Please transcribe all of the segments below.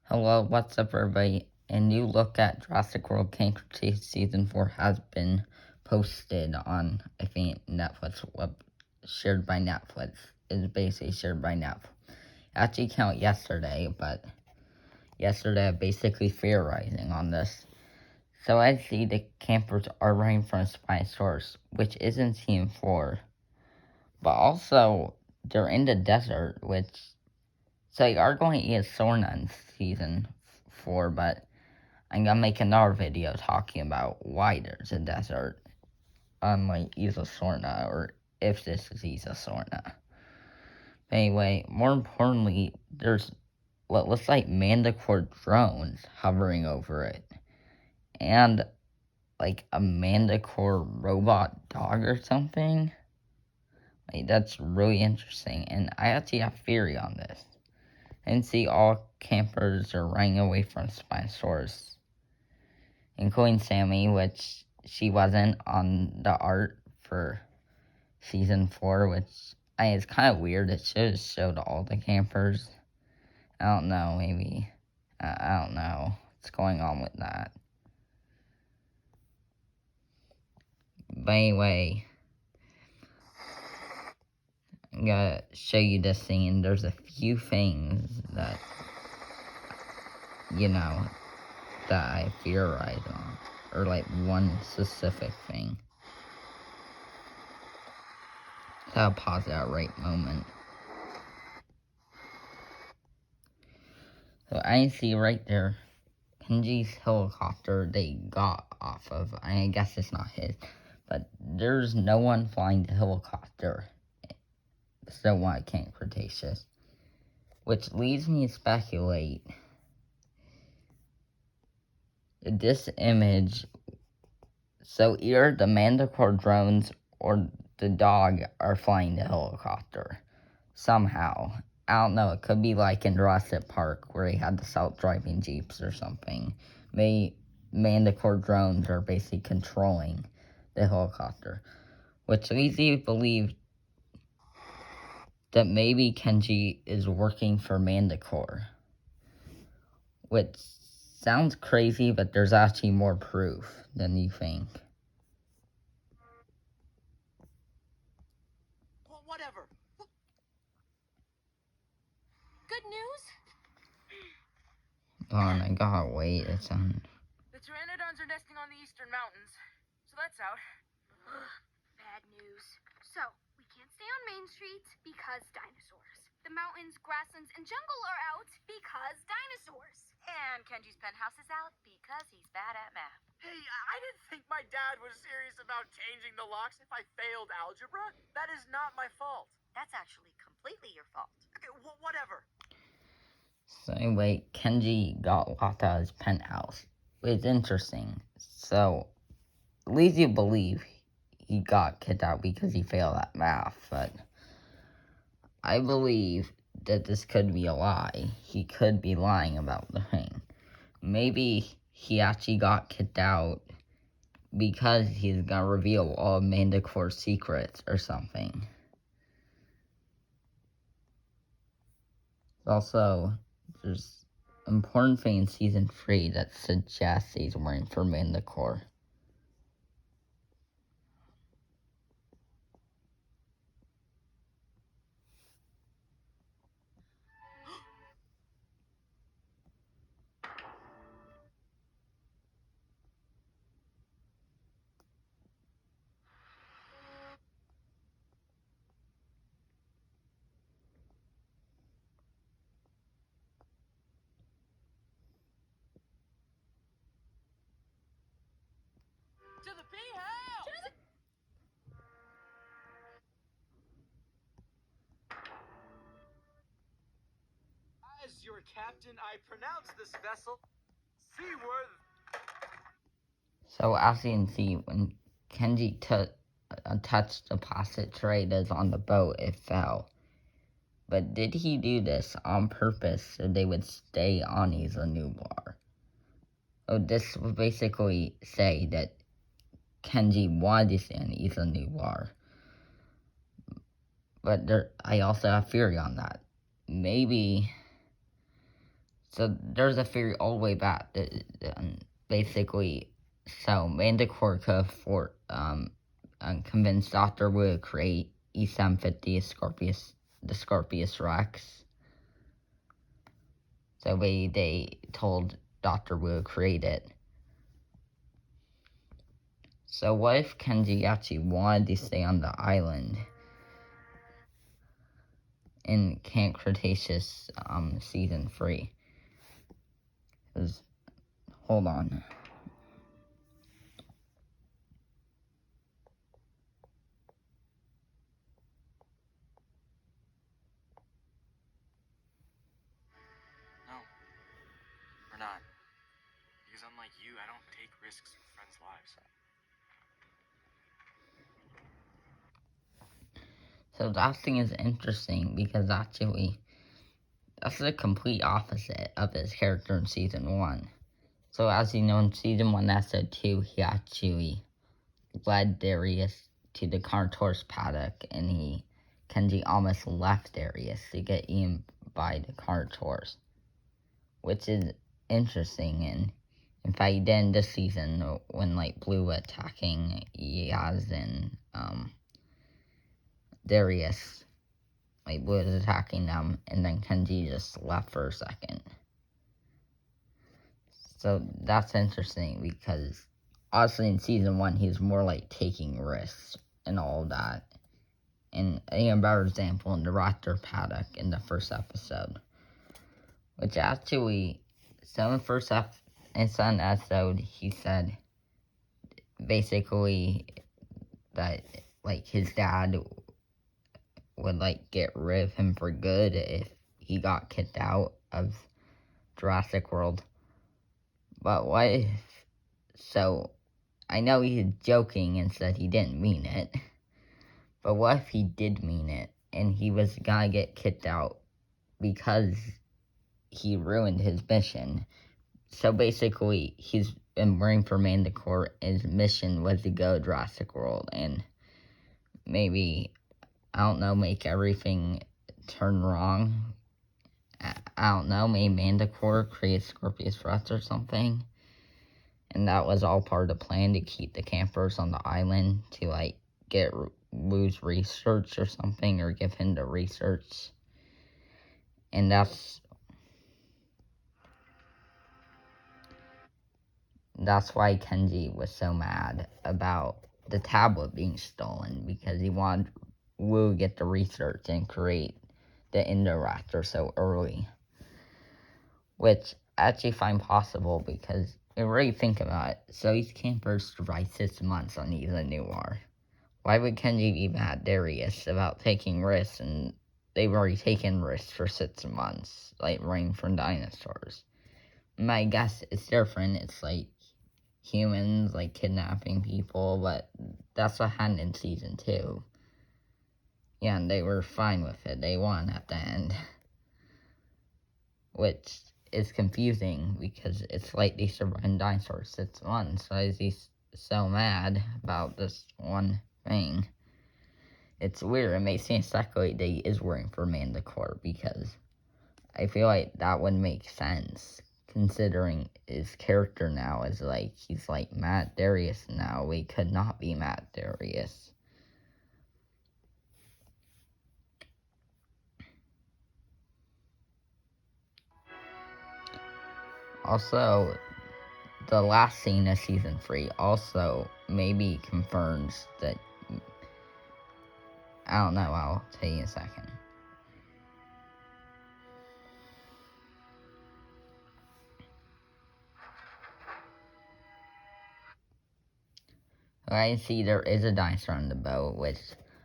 Hello, what's up everybody? A new look at Jurassic World Cretaceous Season 4 has been posted on, I think, Netflix, shared by Netflix. It's basically shared by Netflix. Actually came out yesterday, but yesterday I basically theorizing on this. So I see the campers are running from a Spinosaurus, which is in Season 4. But also, they're in the desert, which... So they are going to eat a Sorna in Season 4, but I'm gonna make another video talking about why there's a desert on like Isla Sorna, or if this is Isla Sorna. But anyway, more importantly, there's what looks like mantacorp drones hovering over it, and like a mantacorp robot dog or something. Like that's really interesting, and I actually have theory on this. And see, all campers are running away from Spinosaurus, including Sammy, which she wasn't on the art for Season 4, which is kind of weird. It should have showed all the campers. I don't know, maybe. I don't know what's going on with that. But anyway, I'm gonna show you this scene. There's a few things that, that I theorize on. Or like one specific thing. So I'll pause at the right moment. So I see right there, Kenji's helicopter they got off of. I guess it's not his, but there's no one flying the helicopter. So why can't Cretaceous? Which leads me to speculate this image. So either the mantacorp drones or the dog are flying the helicopter somehow. I don't know, it could be like in Jurassic Park where they had the self-driving jeeps or something. Maybe mantacorp drones are basically controlling the helicopter, which leads you to believe that maybe Kenji is working for mantacorp, which sounds crazy, but there's actually more proof than you think. Well, whatever. Good news? Hold on, I gotta wait. It's on. The pteranodons are nesting on the eastern mountains, so that's out. Bad news. So, we can't stay on Main Street because dinosaurs. The mountains, grasslands, and jungle are out because dinosaurs. And Kenji's penthouse is out because he's bad at math. Hey, I didn't think my dad was serious about changing the locks if I failed algebra. That is not my fault. That's actually completely your fault. Okay, whatever. So anyway, Kenji got locked out of his penthouse. It's interesting. So, it leads you to believe he got kicked out because he failed at math, but I believe that this could be a lie. He could be lying about the thing. Maybe he actually got kicked out because he's gonna reveal all of mantacorp's secrets or something. Also, there's an important thing in Season 3 that suggests he's working for mantacorp. To the bee house! As your captain, I pronounce this vessel seaworthy. So as you can see, when Kenji touched the plastic tray that's on the boat, it fell. But did he do this on purpose so they would stay on Isla Nublar? So this would basically say that Kenji wanted to stay on Isla Nublar. But I also have theory on that. Maybe So there's a theory all the way back that basically, so mantacorp could convince Doctor Wu to create E750 the Scorpius Rex. So they told Doctor Wu to create it. So what if Kenji actually wanted to stay on the island in Camp Cretaceous season 3? Cause, hold on. No, we're not. Because unlike you, I don't take risks with friends' lives. So that thing is interesting because actually that's the complete opposite of his character in season 1. So as you know, in season 1 episode 2, he actually led Darius to the Carnotaurus paddock, and Kenji almost left Darius to get eaten by the Carnotaurus, which is interesting. And in fact, he did in this season when Blue attacking Yaz and Darius. Blue was attacking them, and then Kenji just left for a second. So that's interesting because obviously in season 1 he's more taking risks and all of that. And a better example in the Raptor paddock in the first episode, which actually, so in the first episode he said basically that his dad would get rid of him for good if he got kicked out of Jurassic World. But what if, so I know he's joking and said he didn't mean it, but what if he did mean it and he was gonna get kicked out because he ruined his mission? So basically he's been working for mantacorp, his mission was to go to Jurassic World and maybe, I don't know, make everything turn wrong. I don't know, maybe mantacorp create Scorpius Rex or something. And that was all part of the plan to keep the campers on the island to get Wu's research or something, or give him the research. And that's why Kenji was so mad about the tablet being stolen, because he wanted Wu to get the research and create the Indoraptor so early. Which I actually find possible because if you really think about it, so these campers survived 6 months on Isla Noir. Why would Kenji be mad at Darius about taking risks, and they've already taken risks for 6 months, running from dinosaurs? My guess it's different. It's humans kidnapping people, but that's what happened in season 2. Yeah, and they were fine with it. They won at the end. Which is confusing because it's they survived dinosaurs 6 months. So is he so mad about this one thing? It's weird. It makes me speculate that he is working for mantacorp, because I feel like that would make sense considering his character now is he's Matt Darius now. We could not be Matt Darius. Also, the last scene of season 3 also maybe confirms that, I don't know, I'll tell you in a second. I see there is a dinosaur on the boat, which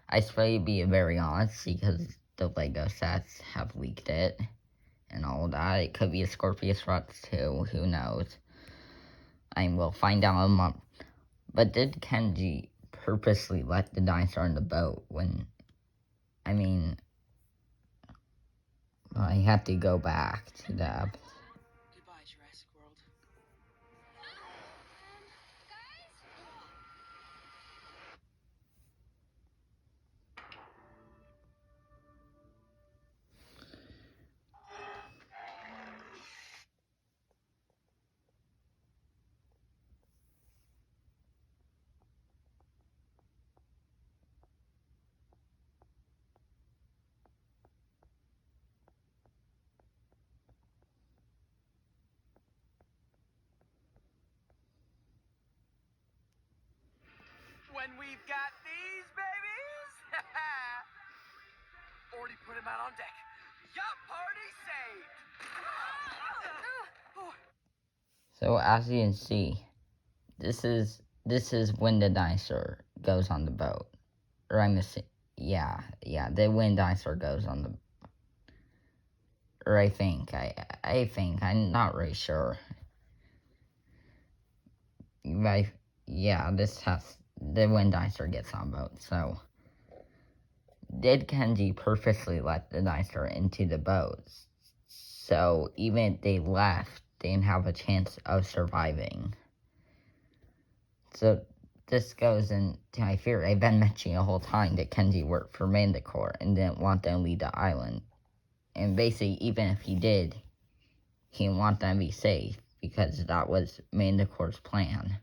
I suppose to be very honest because the Lego sets have leaked it and all that. It could be a Scorpius Rex too, who knows. I will find out in a month. But did Kenji purposely let the dinosaur on the boat when, I have to go back to that. Goodbye, Jurassic World. when we've got these babies? Already put him out on deck. Yacht party saved! So as you can see, this is when the dinosaur goes on the boat. Or I'm missing. Yeah, the when dinosaur goes on the. Or I think I'm not really sure. Right? Yeah, this has the when dinosaur gets on boat. So did Kenji purposely let the dinosaur into the boat? So even if they left, they didn't have a chance of surviving. So this goes into my theory. I've been mentioning the whole time that Kenji worked for mantacorp and didn't want them to leave the island. And basically, even if he did, he didn't want them to be safe because that was mantacorp's plan.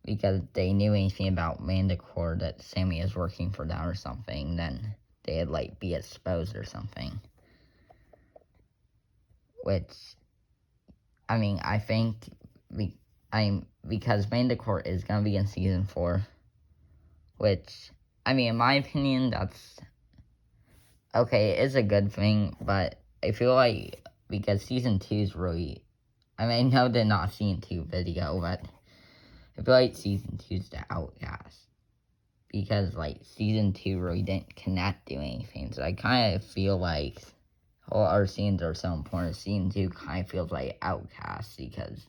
Because if they knew anything about mantacorp that Sammy is working for them or something, then they'd be exposed or something. Which, I mean, I think because mantacorp is gonna be in season 4, which, I mean, in my opinion, that's okay. It is a good thing, but I feel like because season 2 is really, I mean, I know they're not season 2 video, but I feel like season 2 is the outcast because season 2 really didn't connect to anything. So I kind of feel like all our scenes are so important. Season 2 kind of feels like outcast because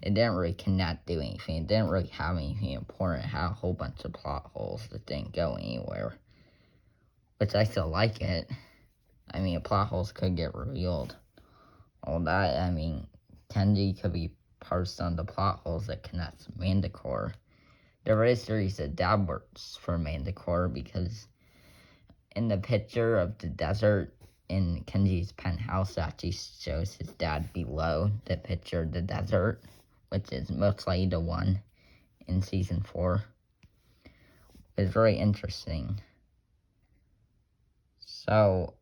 it didn't really connect to anything. It didn't really have anything important. It had a whole bunch of plot holes that didn't go anywhere. Which I still like it. I mean, plot holes could get revealed. All that, I mean, Kenji could be parsed on the plot holes that connects mantacorp. There is series that Dad works for mantacorp because in the picture of the desert in Kenji's penthouse actually shows his dad below the picture of the desert, which is most likely the one in season 4. It's very interesting. So,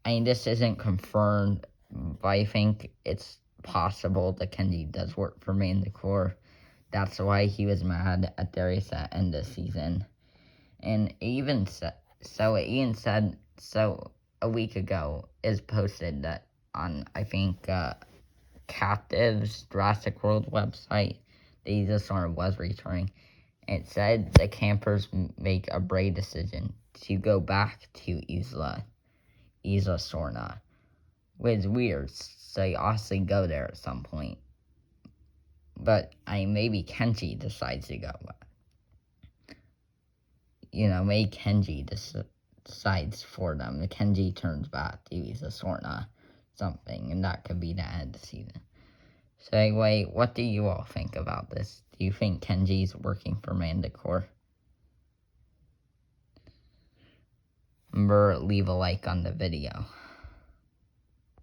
I mean, this isn't confirmed, but I think it's possible that Kenji does work for mantacorp. That's why he was mad at Darius at the end of the season. And it even said, a week ago, is posted that on, I think, Captive's Jurassic World website, the dinosaur was returning. It said the campers make a brave decision to go back to Isla Sorna, which is weird, so you obviously go there at some point. But, maybe Kenji decides to go. Maybe Kenji decides for them. Kenji turns back to Isla Sorna, something, and that could be the end of the season. So anyway, what do you all think about this? Do you think Kenji's working for mantacorp? Remember, leave a like on the video.